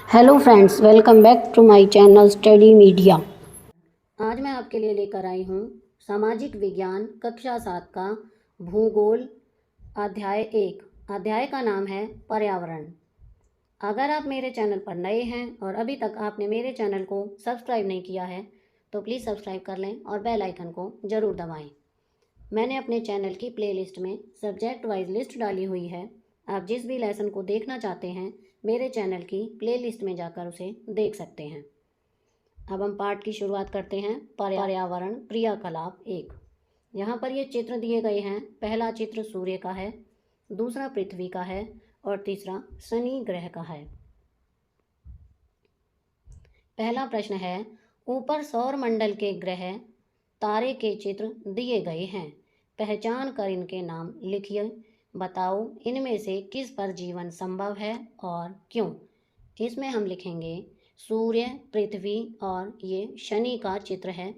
Hello friends, welcome back to my channel study media. आज मैं आपके लिए लेकर आई हूँ सामाजिक विज्ञान कक्षा 7 का भूगोल अध्याय 1। अध्याय का नाम है पर्यावरण। अगर आप मेरे चैनल पर नए हैं और अभी तक आपने मेरे चैनल को सब्सक्राइब नहीं किया है तो प्लीज़ सब्सक्राइब कर लें और बेल आइकन को ज़रूर दबाएं। मैंने अपने चैनल की प्लेलिस्ट में सब्जेक्ट वाइज लिस्ट डाली हुई है। आप जिस भी लेसन को देखना चाहते हैं मेरे चैनल की प्लेलिस्ट में जाकर उसे देख सकते हैं। अब हम पाठ की शुरुआत करते हैं। पर्यावरण क्रियाकलाप 1। यहाँ पर ये चित्र दिए गए हैं। पहला चित्र सूर्य का है, दूसरा पृथ्वी का है और तीसरा शनि ग्रह का है। पहला प्रश्न है, ऊपर सौर मंडल के ग्रह तारे के चित्र दिए गए हैं। पहचान कर इनके नाम लिखिए। बताओ इनमें से किस पर जीवन संभव है और क्यों। इसमें हम लिखेंगे सूर्य, पृथ्वी और ये शनि का चित्र है।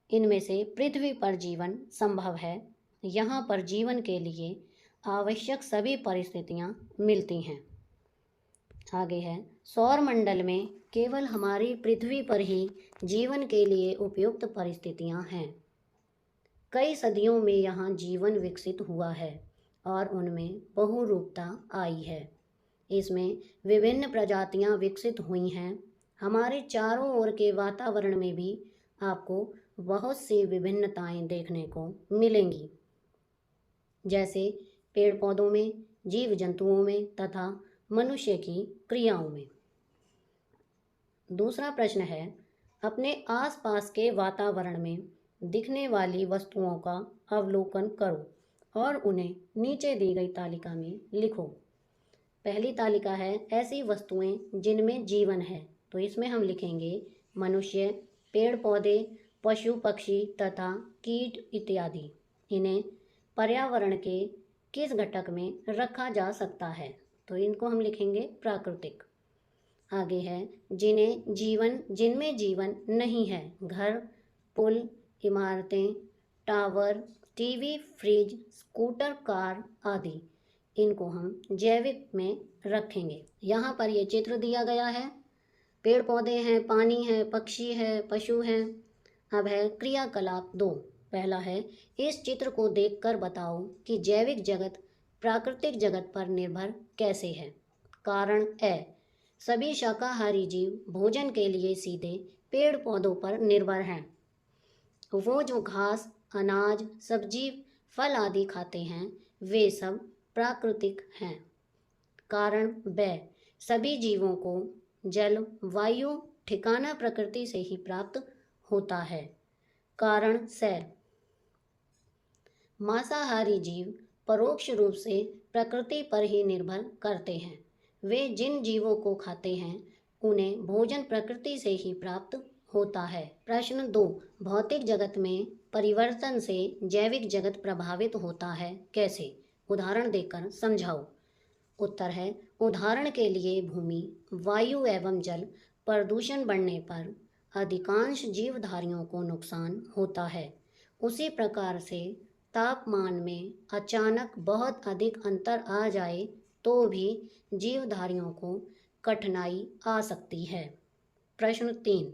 इनमें से पृथ्वी पर जीवन संभव है। यहाँ पर जीवन के लिए आवश्यक सभी परिस्थितियाँ मिलती हैं। आगे है, सौर मंडल में केवल हमारी पृथ्वी पर ही जीवन के लिए उपयुक्त परिस्थितियां हैं। कई सदियों में यहाँ जीवन विकसित हुआ है और उनमें बहुरूपता आई है। इसमें विभिन्न प्रजातियां विकसित हुई हैं। हमारे चारों ओर के वातावरण में भी आपको बहुत सी विभिन्नताएं देखने को मिलेंगी, जैसे पेड़ पौधों में, जीव जंतुओं में तथा मनुष्य की क्रियाओं में। दूसरा प्रश्न है, अपने आसपास के वातावरण में दिखने वाली वस्तुओं का अवलोकन करो और उन्हें नीचे दी गई तालिका में लिखो। पहली तालिका है ऐसी वस्तुएं जिनमें जीवन है, तो इसमें हम लिखेंगे मनुष्य, पेड़ पौधे, पशु पक्षी तथा कीट इत्यादि। इन्हें पर्यावरण के किस घटक में रखा जा सकता है, तो इनको हम लिखेंगे प्राकृतिक। आगे है जिनमें जीवन नहीं है, घर, पुल, इमारतें, tower, TV, fridge, scooter, car आदि। इनको हम जैविक में रखेंगे। यहाँ पर ये चित्र दिया गया है। पेड़ पौधे हैं, पानी है, पक्षी है, पशु हैं। अब है क्रियाकलाप 2। पहला है, इस चित्र को देखकर बताओ कि जैविक जगत प्राकृतिक जगत पर निर्भर कैसे है। कारण ए, सभी शाकाहारी जीव भोजन के लिए सीधे पेड़ पौधों पर निर्भर हैं। वो जो घास, अनाज, सब्जी, फल आदि खाते हैं वे सब प्राकृतिक हैं। कारण ब, सभी जीवों को जल, वायु, ठिकाना प्रकृति से ही प्राप्त होता है। कारण स, मांसाहारी जीव परोक्ष रूप से प्रकृति पर ही निर्भर करते हैं। वे जिन जीवों को खाते हैं उन्हें भोजन प्रकृति से ही प्राप्त होता है। प्रश्न 2, भौतिक जगत में परिवर्तन से जैविक जगत प्रभावित होता है कैसे। उदाहरण देकर समझाओ। उत्तर है, उदाहरण के लिए भूमि, वायु एवं जल प्रदूषण बढ़ने पर अधिकांश जीवधारियों को नुकसान होता है। उसी प्रकार से तापमान में अचानक बहुत अधिक अंतर आ जाए तो भी जीवधारियों को कठिनाई आ सकती है। प्रश्न 3,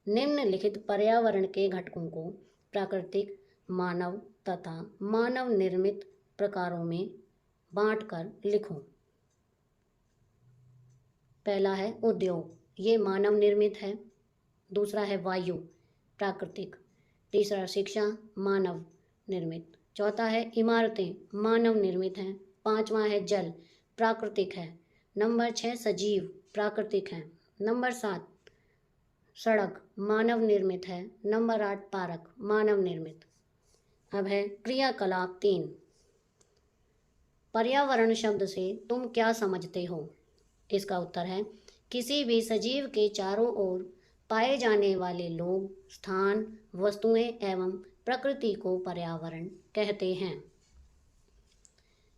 निम्नलिखित पर्यावरण के घटकों को प्राकृतिक, मानव तथा मानव निर्मित प्रकारों में बांटकर लिखो। पहला है उद्योग, ये मानव निर्मित है। दूसरा है वायु, प्राकृतिक। तीसरा शिक्षा, मानव निर्मित। चौथा है इमारतें, मानव निर्मित हैं। पांचवा है जल, प्राकृतिक है। नंबर 6 सजीव, प्राकृतिक है। नंबर 7 सड़क, मानव निर्मित है। नंबर 8 पार्क, मानव निर्मित। अब है क्रियाकलाप 3। पर्यावरण शब्द से तुम क्या समझते हो। इसका उत्तर है, किसी भी सजीव के चारों ओर पाए जाने वाले लोग, स्थान, वस्तुएं एवं प्रकृति को पर्यावरण कहते हैं।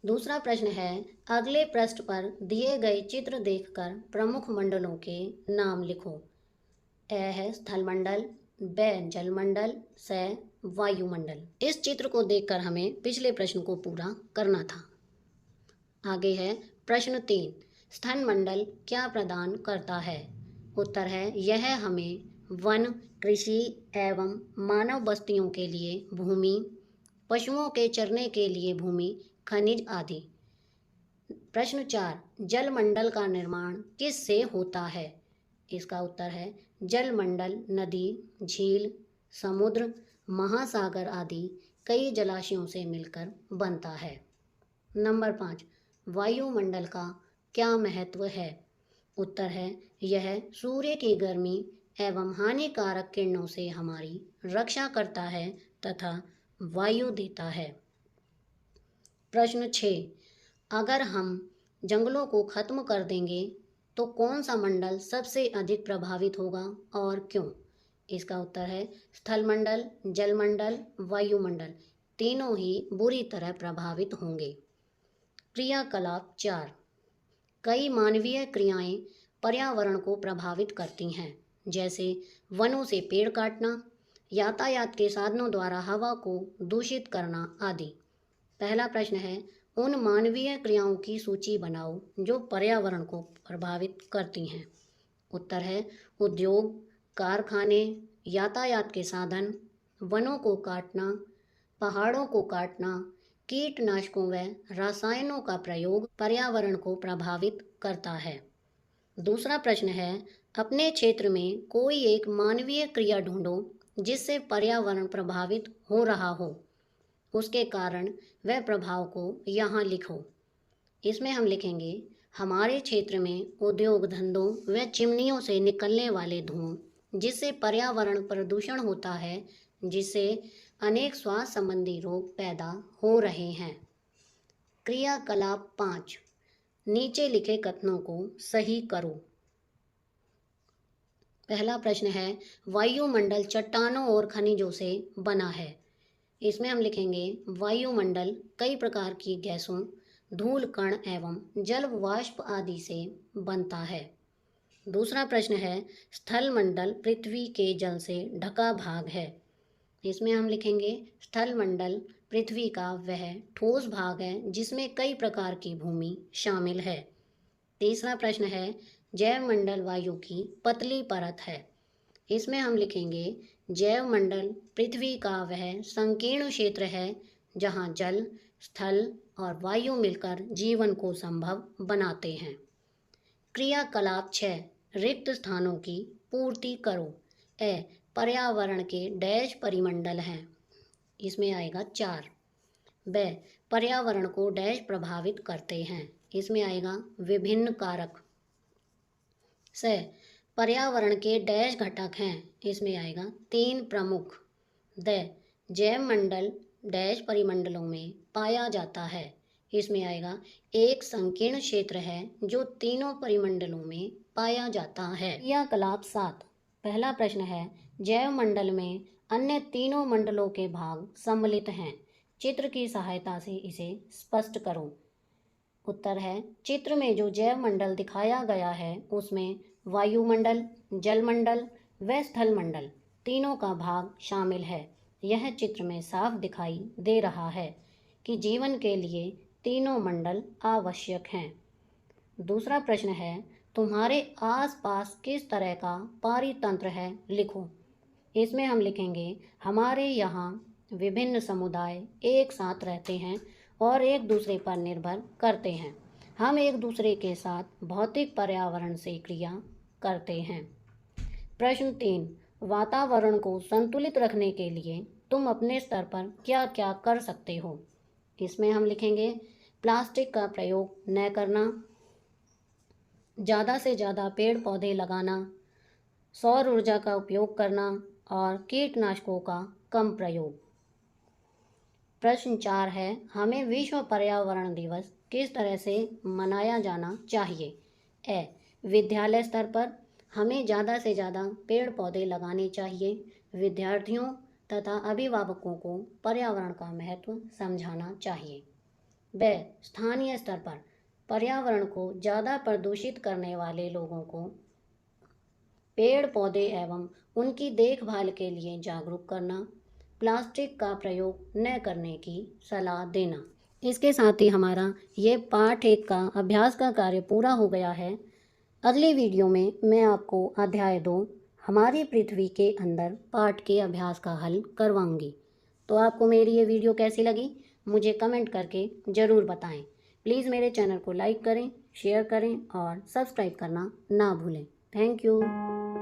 दूसरा प्रश्न है, अगले पृष्ठ पर दिए गए चित्र देखकर प्रमुख मंडलों के नाम लिखो। ए है स्थलमंडल, ब जलमंडल, स वायुमंडल। इस चित्र को देखकर हमें पिछले प्रश्न को पूरा करना था। आगे है प्रश्न 3, स्थलमंडल क्या प्रदान करता है? उत्तर है यह हमें वन, कृषि एवं मानव बस्तियों के लिए भूमि, पशुओं के चरने के लिए भूमि, खनिज आदि। प्रश्न 4, जलमंडल का निर्माण किससे होता है? इसका उत्तर है जलमंडल नदी, झील, समुद्र, महासागर आदि कई जलाशयों से मिलकर बनता है। नंबर 5, वायुमंडल का क्या महत्व है? उत्तर है यह सूर्य की गर्मी एवं हानिकारक किरणों से हमारी रक्षा करता है तथा वायु देता है। प्रश्न 6, अगर हम जंगलों को खत्म कर देंगे तो कौन सा मंडल सबसे अधिक प्रभावित होगा और क्यों? इसका उत्तर है स्थलमंडल, जलमंडल, वायुमंडल तीनों ही बुरी तरह प्रभावित होंगे। क्रियाकलाप 4, कई मानवीय क्रियाएं पर्यावरण को प्रभावित करती हैं, जैसे वनों से पेड़ काटना, यातायात के साधनों द्वारा हवा को दूषित करना आदि। पहला प्रश्न है उन मानवीय क्रियाओं की सूची बनाओ जो पर्यावरण को प्रभावित करती हैं। उत्तर है उद्योग, कारखाने, यातायात के साधन, वनों को काटना, पहाड़ों को काटना, कीटनाशकों व रसायनों का प्रयोग पर्यावरण को प्रभावित करता है। दूसरा प्रश्न है अपने क्षेत्र में कोई एक मानवीय क्रिया ढूंढो जिससे पर्यावरण प्रभावित हो रहा हो, उसके कारण वह प्रभाव को यहाँ लिखो। इसमें हम लिखेंगे हमारे क्षेत्र में उद्योग धंधों व चिमनियों से निकलने वाले धुओं जिससे पर्यावरण प्रदूषण होता है, जिससे अनेक स्वास्थ्य संबंधी रोग पैदा हो रहे हैं। क्रियाकलाप 5, नीचे लिखे कथनों को सही करो। पहला प्रश्न है वायुमंडल चट्टानों और खनिजों से बना है। इसमें हम लिखेंगे वायुमंडल कई प्रकार की गैसों, धूल कण एवं जल वाष्प आदि से बनता है। दूसरा प्रश्न है स्थलमंडल पृथ्वी के जल से ढका भाग है। इसमें हम लिखेंगे स्थलमंडल पृथ्वी का वह ठोस भाग है जिसमें कई प्रकार की भूमि शामिल है। तीसरा प्रश्न है जैवमंडल वायु की पतली परत है। इसमें हम लिखेंगे जैवमंडल पृथ्वी का वह संकीर्ण क्षेत्र है जहाँ जल, स्थल और वायु मिलकर जीवन को संभव बनाते हैं। क्रियाकलाप 6, रिक्त स्थानों की पूर्ति करो। पर्यावरण के डैश परिमंडल हैं। इसमें आएगा 4। पर्यावरण को डैश प्रभावित करते हैं। इसमें आएगा विभिन्न कारक। पर्यावरण के डैश घटक हैं। इसमें आएगा 3 प्रमुख। जैवमंडल डैश परिमंडलों में पाया जाता है। इसमें आएगा एक संकीर्ण क्षेत्र है जो तीनों परिमंडलों में पाया जाता है। क्रियाकलाप 7, पहला प्रश्न है जैवमंडल में अन्य तीनों मंडलों के भाग सम्मिलित हैं। चित्र की सहायता से इसे स्पष्ट करो। उत्तर है चित्र में जो जैवमंडल दिखाया गया है उसमें वायुमंडल, जलमंडल व स्थलमंडल तीनों का भाग शामिल है। यह चित्र में साफ दिखाई दे रहा है कि जीवन के लिए तीनों मंडल आवश्यक हैं। दूसरा प्रश्न है तुम्हारे आसपास किस तरह का पारितंत्र है, लिखो। इसमें हम लिखेंगे हमारे यहाँ विभिन्न समुदाय एक साथ रहते हैं और एक दूसरे पर निर्भर करते हैं। हम एक दूसरे के साथ भौतिक पर्यावरण से क्रिया करते हैं। प्रश्न 3, वातावरण को संतुलित रखने के लिए तुम अपने स्तर पर क्या क्या कर सकते हो। इसमें हम लिखेंगे प्लास्टिक का प्रयोग न करना, ज़्यादा से ज़्यादा पेड़ पौधे लगाना, सौर ऊर्जा का उपयोग करना और कीटनाशकों का कम प्रयोग। प्रश्न 4 है हमें विश्व पर्यावरण दिवस किस तरह से मनाया जाना चाहिए। विद्यालय स्तर पर हमें ज़्यादा से ज़्यादा पेड़ पौधे लगाने चाहिए। विद्यार्थियों तथा अभिभावकों को पर्यावरण का महत्व समझाना चाहिए। स्थानीय स्तर पर पर्यावरण को ज़्यादा प्रदूषित करने वाले लोगों को पेड़ पौधे एवं उनकी देखभाल के लिए जागरूक करना, प्लास्टिक का प्रयोग न करने की सलाह देना। इसके साथ ही हमारा ये पाठ 1 का अभ्यास का कार्य पूरा हो गया है। अगली वीडियो में मैं आपको अध्याय 2 हमारी पृथ्वी के अंदर पाठ के अभ्यास का हल करवाऊंगी। तो आपको मेरी ये वीडियो कैसी लगी मुझे कमेंट करके ज़रूर बताएं। प्लीज़ मेरे चैनल को लाइक करें, शेयर करें और सब्सक्राइब करना ना भूलें। Thank you.